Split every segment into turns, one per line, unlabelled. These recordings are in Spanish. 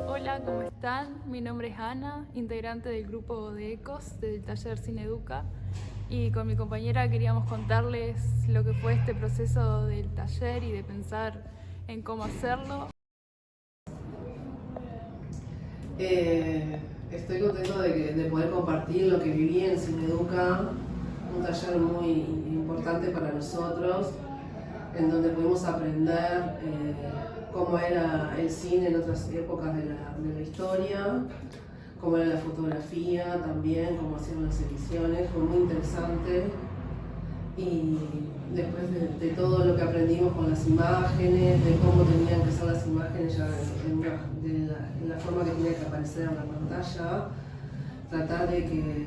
Hola, ¿cómo están? Mi nombre es Ana, integrante del grupo de ECOS del taller Cine Educa, y con mi compañera queríamos contarles lo que fue este proceso del taller y de pensar en cómo hacerlo.
Estoy contento de poder compartir lo que viví en Cine Educa, un taller muy importante para nosotros, en donde pudimos aprender cómo era el cine en otras épocas de la historia, cómo era la fotografía también, cómo hacían las ediciones. Fue muy interesante. Y después de todo lo que aprendimos con las imágenes, de cómo tenían que ser las imágenes ya en la forma que tenía que aparecer en la pantalla, tratar de que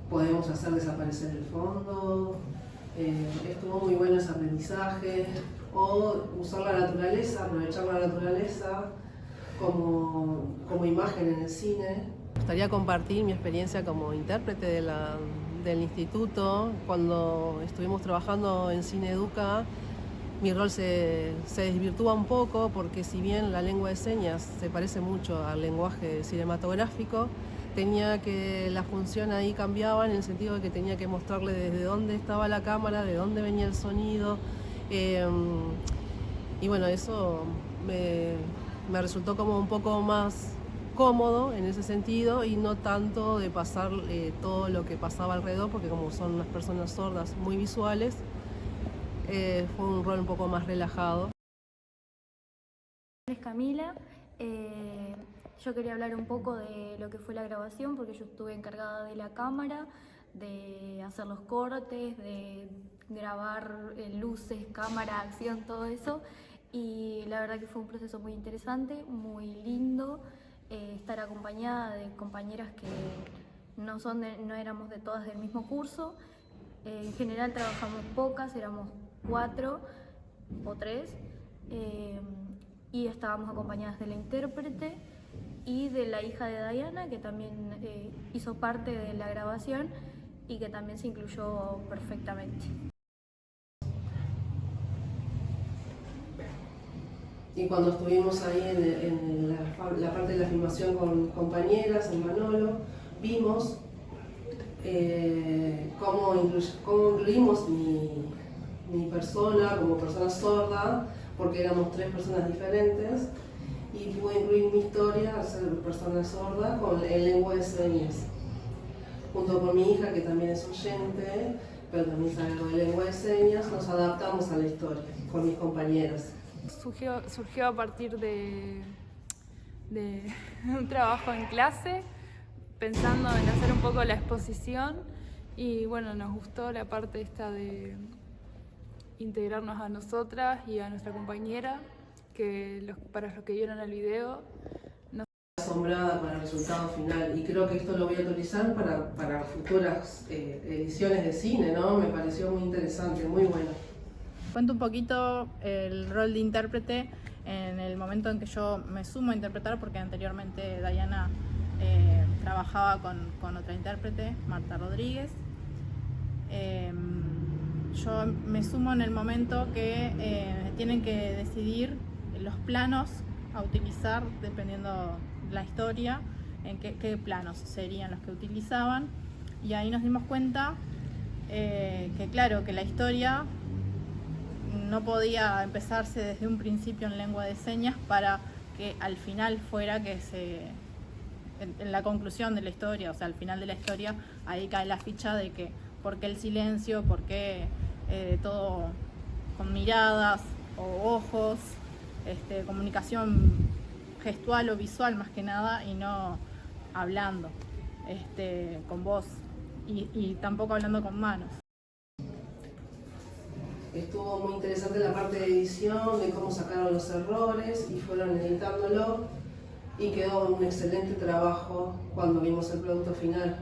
podemos hacer desaparecer el fondo. Estuvo muy bueno ese aprendizaje, o usar la naturaleza, aprovechar la naturaleza como imagen en el cine. Me gustaría compartir mi experiencia como intérprete del instituto. Cuando estuvimos trabajando en Cine Educa, mi rol se desvirtúa un poco, porque si bien la lengua de señas se parece mucho al lenguaje cinematográfico, la función ahí cambiaba en el sentido de que tenía que mostrarle desde dónde estaba la cámara, de dónde venía el sonido. Y bueno, eso me resultó como un poco más cómodo en ese sentido, y no tanto de pasar todo lo que pasaba alrededor, porque como son unas personas sordas muy visuales, fue un rol un poco más relajado.
Mi nombre es Camila. Yo quería hablar un poco de lo que fue la grabación, porque yo estuve encargada de la cámara, de hacer los cortes, de grabar luces, cámara, acción, todo eso. Y la verdad que fue un proceso muy interesante, muy lindo, estar acompañada de compañeras que no éramos de todas del mismo curso. En general trabajamos pocas, éramos 4 o 3. Y estábamos acompañadas de la intérprete y de la hija de Diana, que también hizo parte de la grabación y que también se incluyó perfectamente.
Y cuando estuvimos ahí en la parte de la filmación con compañeras, en Manolo, vimos cómo incluimos mi persona como persona sorda, porque éramos 3 personas diferentes, y pude incluir mi historia al ser persona sorda en lengua de señas, junto con mi hija, que también es oyente, pero también sabe algo de lengua de señas. Nos adaptamos a la historia con mis compañeras.
Surgió a partir de un trabajo en clase, pensando en hacer un poco la exposición, y bueno, nos gustó la parte esta de integrarnos a nosotras y a nuestra compañera, que para los que vieron el video.
Asombrada con el resultado final, y creo que esto lo voy a utilizar para futuras ediciones de cine, ¿no? Me pareció muy interesante, muy bueno.
Cuento un poquito el rol de intérprete en el momento en que yo me sumo a interpretar, porque anteriormente Diana trabajaba con otra intérprete, Marta Rodríguez. Yo me sumo en el momento que tienen que decidir los planos a utilizar dependiendo la historia, en qué planos serían los que utilizaban, y ahí nos dimos cuenta que claro, que la historia no podía empezarse desde un principio en lengua de señas para que al final fuera en la conclusión de la historia, o sea, al final de la historia, ahí cae la ficha de que por qué el silencio, por qué todo con miradas o ojos, comunicación gestual o visual más que nada, y no hablando con voz y tampoco hablando con manos.
Estuvo muy interesante la parte de edición, de cómo sacaron los errores y fueron editándolo, y quedó un excelente trabajo cuando vimos el producto final.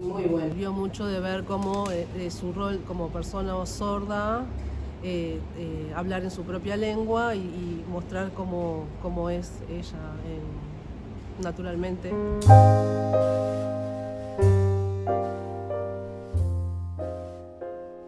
Muy bueno. Vio mucho de ver cómo su rol como persona sorda, hablar en su propia lengua y mostrar cómo es ella naturalmente.